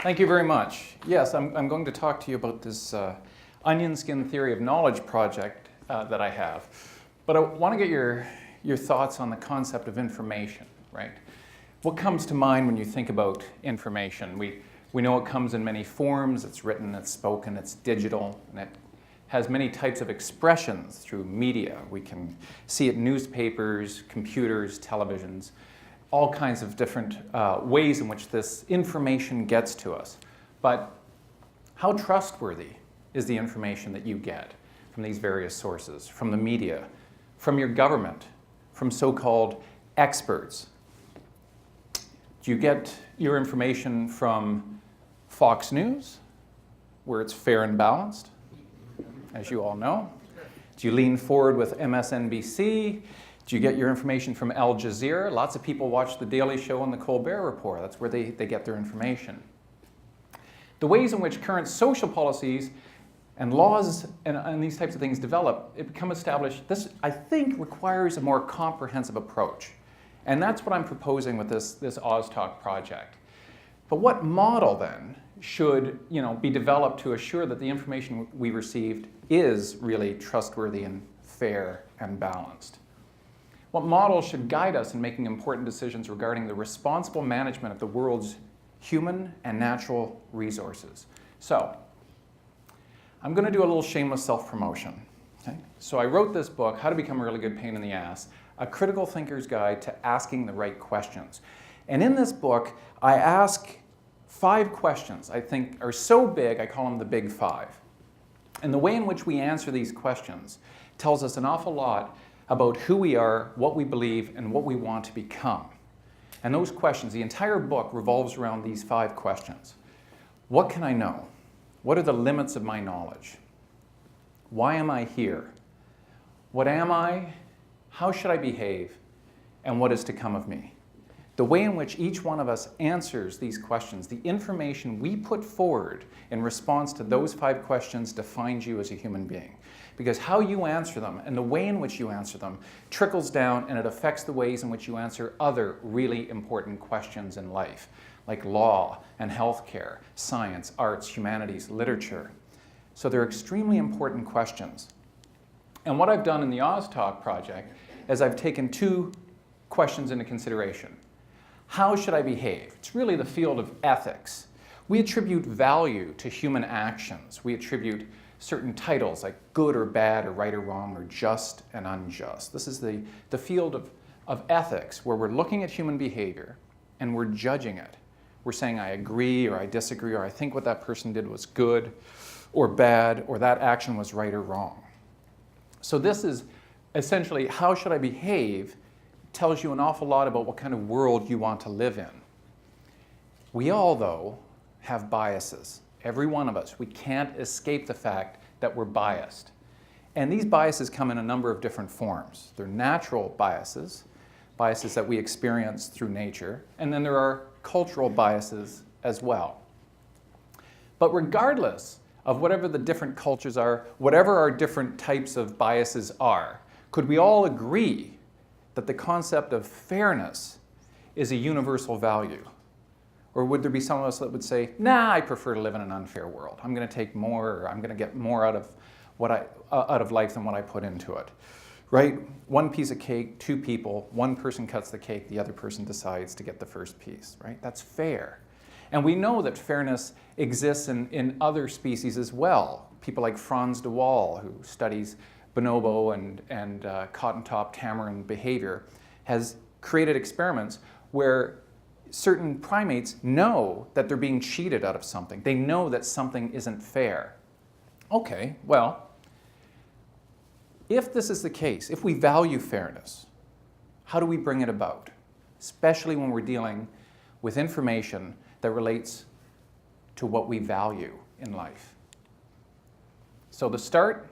Thank you very much. Yes, I'm going to talk to you about this onion skin theory of knowledge project that I have. But I want to get your thoughts on the concept of information, right? What comes to mind when you think about information? We know it comes in many forms. It's written, it's spoken, it's digital, and it has many types of expressions through media. We can see it in newspapers, computers, televisions, all kinds of different ways in which this information gets to us. But how trustworthy is the information that you get from these various sources, from the media, from your government, from so-called experts? Do you get your information from Fox News, where it's fair and balanced, as you all know? Do you lean forward with MSNBC? Do you get your information from Al Jazeera? Lots of people watch The Daily Show and The Colbert Report. That's where they get their information. The ways in which current social policies and laws and these types of things develop, it become established. This, I think, requires a more comprehensive approach. And that's what I'm proposing with this OSTOK project. But what model, then, should be developed to assure that the information we received is really trustworthy and fair and balanced? What model should guide us in making important decisions regarding the responsible management of the world's human and natural resources? So, I'm going to do a little shameless self-promotion. Okay? So I wrote this book, How to Become a Really Good Pain in the Ass, a critical thinker's guide to asking the right questions. And in this book, I ask 5 questions I think are so big, I call them the big 5. And the way in which we answer these questions tells us an awful lot about who we are, what we believe, and what we want to become. And those questions, the entire book revolves around these 5 questions. What can I know? What are the limits of my knowledge? Why am I here? What am I? How should I behave? And what is to come of me? The way in which each one of us answers these questions, the information we put forward in response to those 5 questions defines you as a human being. Because how you answer them and the way in which you answer them trickles down, and it affects the ways in which you answer other really important questions in life, like law and healthcare, science, arts, humanities, literature. So they're extremely important questions. And what I've done in the OSTOK project is I've taken 2 questions into consideration. How should I behave? It's really the field of ethics. We attribute value to human actions. We attribute certain titles like good or bad or right or wrong or just and unjust. This is the field of ethics, where we're looking at human behavior and we're judging it. We're saying I agree or I disagree, or I think what that person did was good or bad, or that action was right or wrong. So this is essentially how should I behave tells you an awful lot about what kind of world you want to live in. We all, though, have biases. Every one of us. We can't escape the fact that we're biased. And these biases come in a number of different forms. They're natural biases, biases that we experience through nature, and then there are cultural biases as well. But regardless of whatever the different cultures are, whatever our different types of biases are, could we all agree that the concept of fairness is a universal value? Or would there be some of us that would say, nah, I prefer to live in an unfair world. I'm going to take more, or I'm going to get more out of life than what I put into it, right? 1 piece of cake, 2 people, 1 person cuts the cake, the other person decides to get the first piece, right? That's fair. And we know that fairness exists in other species as well. People like Franz de Waal, who studies bonobo and cotton-top tamarin behavior, has created experiments where certain primates know that they're being cheated out of something. They know that something isn't fair. Okay, well, if this is the case, if we value fairness, how do we bring it about? Especially when we're dealing with information that relates to what we value in life. So to start,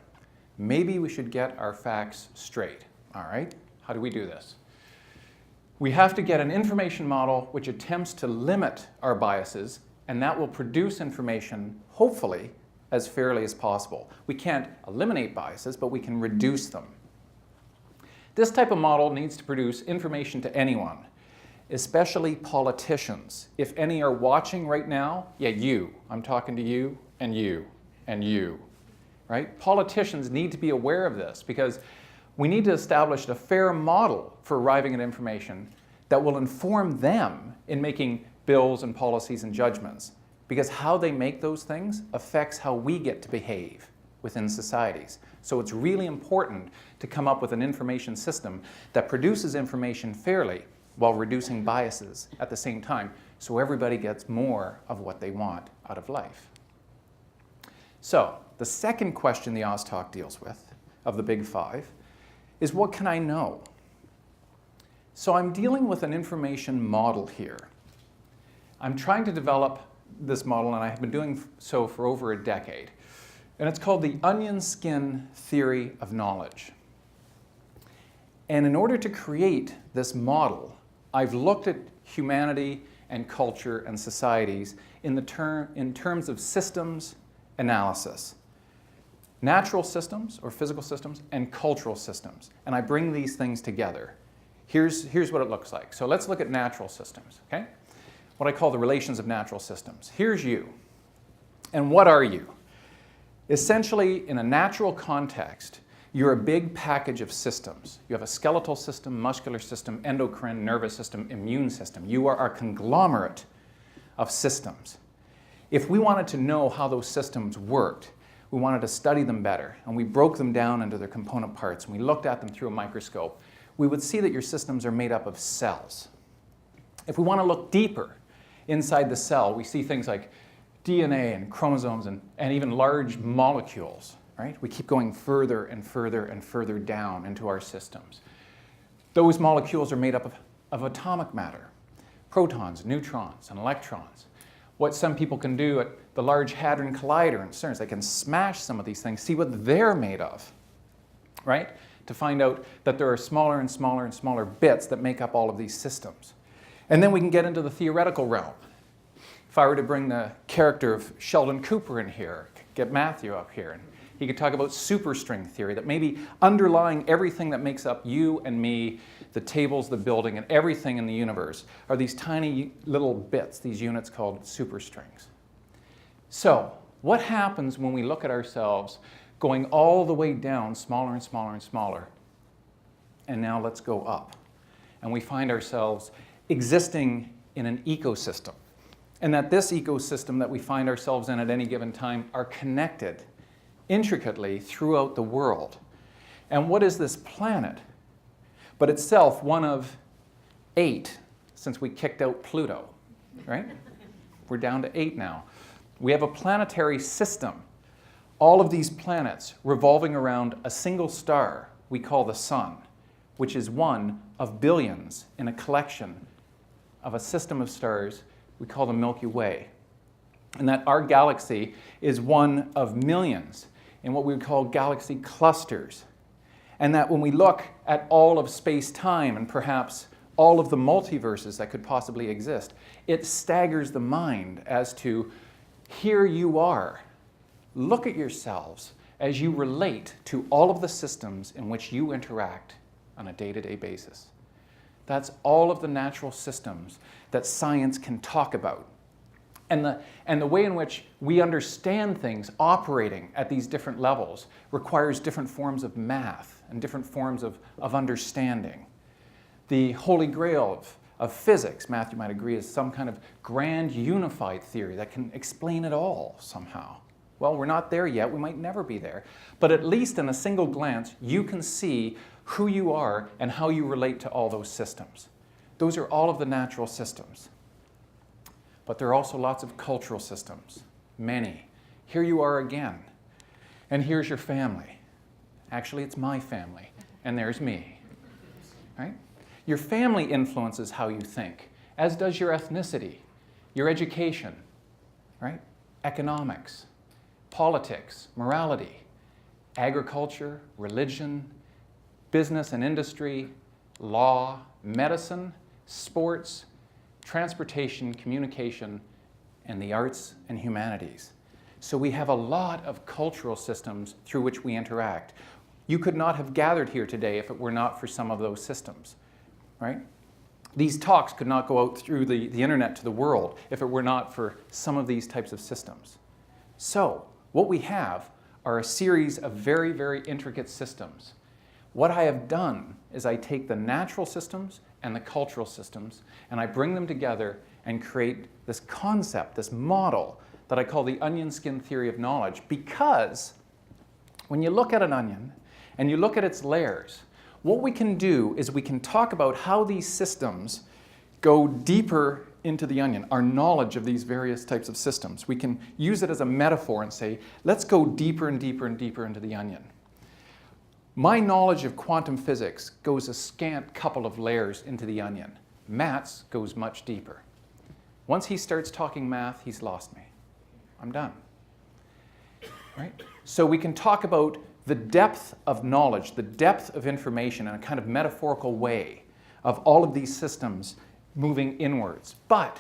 maybe we should get our facts straight, all right? How do we do this? We have to get an information model which attempts to limit our biases, and that will produce information, hopefully, as fairly as possible. We can't eliminate biases, but we can reduce them. This type of model needs to produce information to anyone. especially politicians. If any are watching right now, yeah, you. I'm talking to you and you and you, right? Politicians need to be aware of this because we need to establish a fair model for arriving at information that will inform them in making bills and policies and judgments. Because how they make those things affects how we get to behave within societies. So it's really important to come up with an information system that produces information fairly while reducing biases at the same time, so everybody gets more of what they want out of life. So the second question the OSTOK deals with, of the big five, is what can I know? So I'm dealing with an information model here. I'm trying to develop this model, and I have been doing so for over a decade. And it's called the onion skin theory of knowledge. And in order to create this model, I've looked at humanity and culture and societies in terms of systems analysis. Natural systems, or physical systems, and cultural systems. And I bring these things together. Here's what it looks like. So let's look at natural systems, okay? What I call the relations of natural systems. Here's you. And what are you? Essentially, in a natural context, you're a big package of systems. You have a skeletal system, muscular system, endocrine, nervous system, immune system. You are a conglomerate of systems. If we wanted to know how those systems worked, we wanted to study them better, and we broke them down into their component parts, and we looked at them through a microscope, we would see that your systems are made up of cells. If we want to look deeper inside the cell, we see things like DNA and chromosomes and even large molecules, right? We keep going further and further and further down into our systems. Those molecules are made up of atomic matter, protons, neutrons, and electrons. What some people can do at the Large Hadron Collider in CERN is they can smash some of these things, see what they're made of, right? To find out that there are smaller and smaller and smaller bits that make up all of these systems. And then we can get into the theoretical realm. If I were to bring the character of Sheldon Cooper in here, get Matthew up here, and he could talk about superstring theory, that maybe underlying everything that makes up you and me, the tables, the building, and everything in the universe are these tiny little bits, these units called superstrings. So what happens when we look at ourselves going all the way down, smaller and smaller and smaller, and now let's go up, and we find ourselves existing in an ecosystem, and that this ecosystem that we find ourselves in at any given time are connected intricately throughout the world. And what is this planet? But itself one of 8 since we kicked out Pluto, right? We're down to 8 now. We have a planetary system. All of these planets revolving around a single star we call the Sun, which is one of billions in a collection of a system of stars we call the Milky Way. And that our galaxy is one of millions in what we would call galaxy clusters. And that when we look at all of space-time and perhaps all of the multiverses that could possibly exist, it staggers the mind as to, here you are. Look at yourselves as you relate to all of the systems in which you interact on a day-to-day basis. That's all of the natural systems that science can talk about. And the way in which we understand things operating at these different levels requires different forms of math and different forms of understanding. The holy grail of physics, Matthew might agree, is some kind of grand unified theory that can explain it all somehow. Well, we're not there yet. We might never be there. But at least in a single glance, you can see who you are and how you relate to all those systems. Those are all of the natural systems. But there are also lots of cultural systems, many. Here you are again, and here's your family. Actually, it's my family, and there's me, right? Your family influences how you think, as does your ethnicity, your education, right? Economics, politics, morality, agriculture, religion, business and industry, law, medicine, sports, transportation, communication, and the arts and humanities. So we have a lot of cultural systems through which we interact. You could not have gathered here today if it were not for some of those systems, right? These talks could not go out through the internet to the world if it were not for some of these types of systems. So what we have are a series of very, very intricate systems. What I have done is I take the natural systems and the cultural systems, and I bring them together and create this concept, this model that I call the onion skin theory of knowledge, because when you look at an onion and you look at its layers, what we can do is we can talk about how these systems go deeper into the onion, our knowledge of these various types of systems. We can use it as a metaphor and say, let's go deeper and deeper and deeper into the onion. My knowledge of quantum physics goes a scant couple of layers into the onion. Matt's goes much deeper. Once he starts talking math, he's lost me. I'm done. Right? So we can talk about the depth of knowledge, the depth of information in a kind of metaphorical way of all of these systems moving inwards. But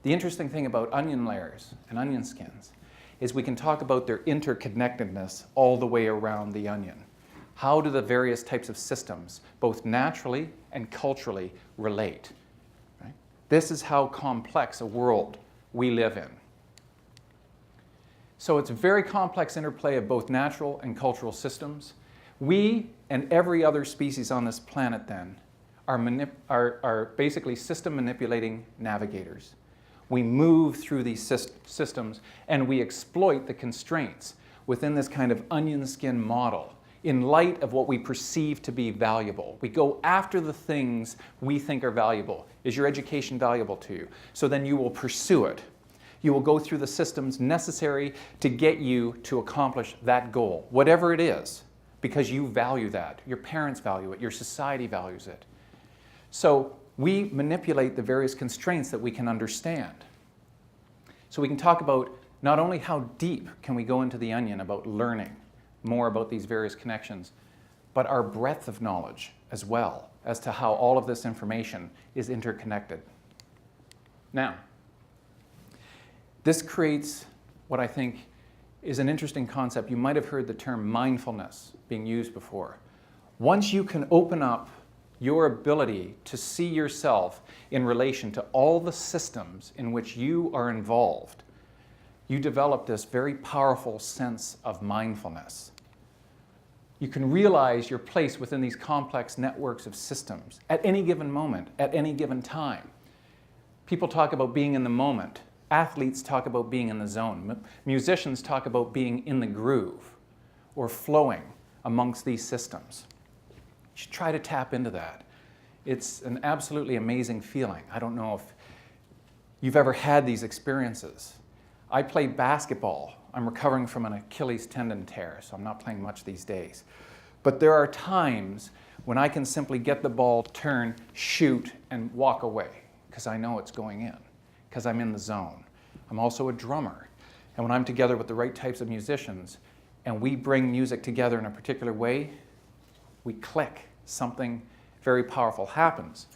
the interesting thing about onion layers and onion skins is we can talk about their interconnectedness all the way around the onion. How do the various types of systems, both naturally and culturally, relate? Right? This is how complex a world we live in. So it's a very complex interplay of both natural and cultural systems. We and every other species on this planet then are basically system manipulating navigators. We move through these systems and we exploit the constraints within this kind of onion skin model in light of what we perceive to be valuable. We go after the things we think are valuable. Is your education valuable to you? So then you will pursue it. You will go through the systems necessary to get you to accomplish that goal, whatever it is, because you value that. Your parents value it. Your society values it. So we manipulate the various constraints that we can understand. So we can talk about not only how deep can we go into the onion about learning more about these various connections, but our breadth of knowledge as well as to how all of this information is interconnected. Now, this creates what I think is an interesting concept. You might have heard the term mindfulness being used before. Once you can open up your ability to see yourself in relation to all the systems in which you are involved, you develop this very powerful sense of mindfulness. You can realize your place within these complex networks of systems at any given moment, at any given time. People talk about being in the moment. Athletes talk about being in the zone. Musicians talk about being in the groove or flowing amongst these systems. You should try to tap into that. It's an absolutely amazing feeling. I don't know if you've ever had these experiences. I play basketball. I'm recovering from an Achilles tendon tear, so I'm not playing much these days. But there are times when I can simply get the ball, turn, shoot, and walk away because I know it's going in, because I'm in the zone. I'm also a drummer. And when I'm together with the right types of musicians and we bring music together in a particular way, we click. Something very powerful happens.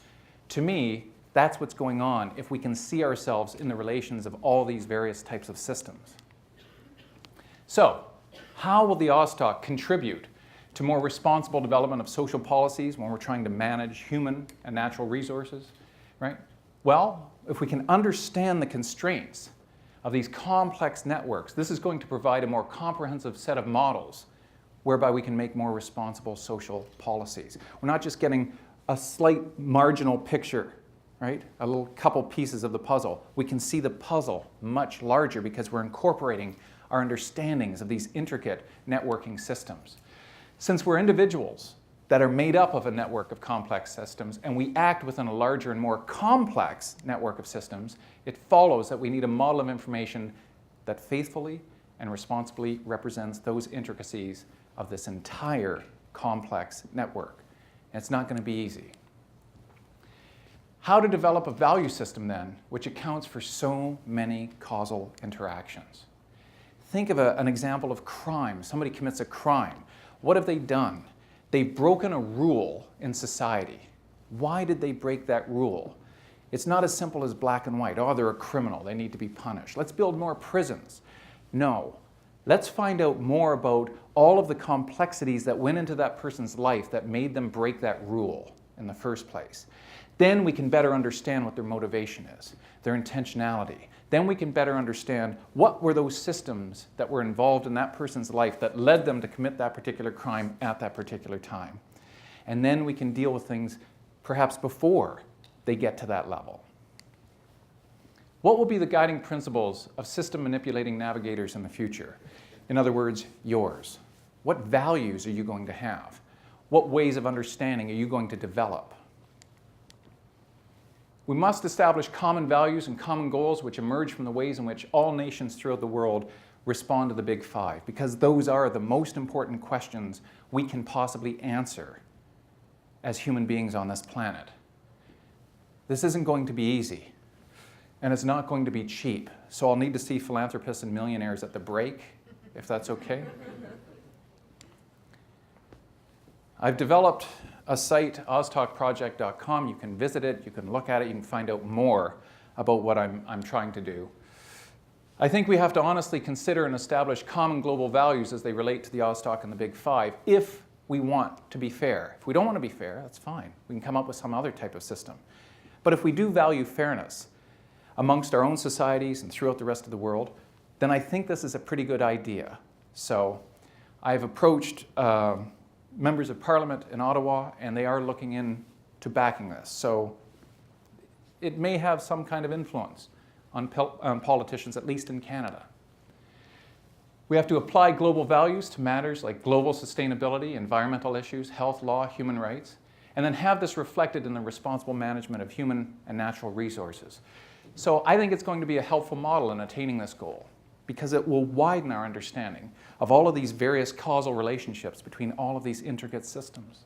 To me, that's what's going on if we can see ourselves in the relations of all these various types of systems. So, how will the OSTOK contribute to more responsible development of social policies when we're trying to manage human and natural resources, right? Well, if we can understand the constraints of these complex networks, this is going to provide a more comprehensive set of models whereby we can make more responsible social policies. We're not just getting a slight marginal picture, right? A little couple pieces of the puzzle. We can see the puzzle much larger because we're incorporating our understandings of these intricate networking systems. Since we're individuals that are made up of a network of complex systems and we act within a larger and more complex network of systems, it follows that we need a model of information that faithfully and responsibly represents those intricacies of this entire complex network. And it's not going to be easy. How to develop a value system then, which accounts for so many causal interactions. Think of an example of crime. Somebody commits a crime. What have they done? They've broken a rule in society. Why did they break that rule? It's not as simple as black and white. Oh, they're a criminal. They need to be punished. Let's build more prisons. No. Let's find out more about all of the complexities that went into that person's life that made them break that rule. in the first place. Then we can better understand what their motivation is, their intentionality. Then we can better understand what were those systems that were involved in that person's life that led them to commit that particular crime at that particular time. And then we can deal with things perhaps before they get to that level. What will be the guiding principles of system manipulating navigators in the future? In other words, yours. What values are you going to have? What ways of understanding are you going to develop? We must establish common values and common goals which emerge from the ways in which all nations throughout the world respond to the Big Five, because those are the most important questions we can possibly answer as human beings on this planet. This isn't going to be easy, and it's not going to be cheap, so I'll need to see philanthropists and millionaires at the break, if that's okay. I've developed a site, OSTOKproject.com. You can visit it, you can look at it, you can find out more about what I'm trying to do. I think we have to honestly consider and establish common global values as they relate to the OSTOK and the Big Five if we want to be fair. If we don't want to be fair, that's fine. We can come up with some other type of system. But if we do value fairness amongst our own societies and throughout the rest of the world, then I think this is a pretty good idea. So I've approached members of Parliament in Ottawa, and they are looking into backing this. So it may have some kind of influence on politicians, at least in Canada. We have to apply global values to matters like global sustainability, environmental issues, health law, human rights, and then have this reflected in the responsible management of human and natural resources. So I think it's going to be a helpful model in attaining this goal, because it will widen our understanding of all of these various causal relationships between all of these intricate systems.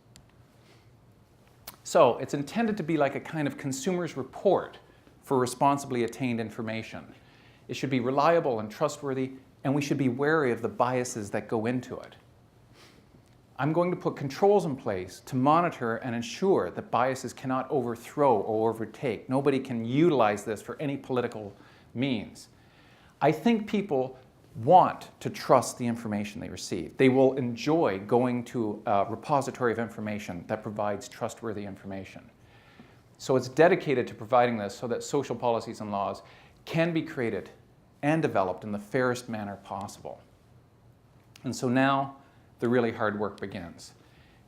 So it's intended to be like a kind of consumer's report for responsibly attained information. It should be reliable and trustworthy, and we should be wary of the biases that go into it. I'm going to put controls in place to monitor and ensure that biases cannot overthrow or overtake. Nobody can utilize this for any political means. I think people want to trust the information they receive. They will enjoy going to a repository of information that provides trustworthy information. So it's dedicated to providing this so that social policies and laws can be created and developed in the fairest manner possible. And so now the really hard work begins.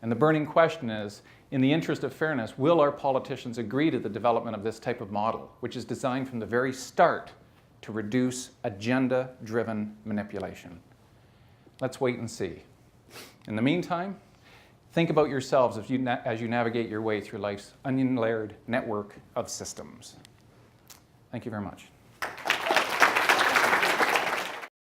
And the burning question is, in the interest of fairness, will our politicians agree to the development of this type of model, which is designed from the very start to reduce agenda-driven manipulation? Let's wait and see. In the meantime, think about yourselves as you navigate your way through life's onion-layered network of systems. Thank you very much.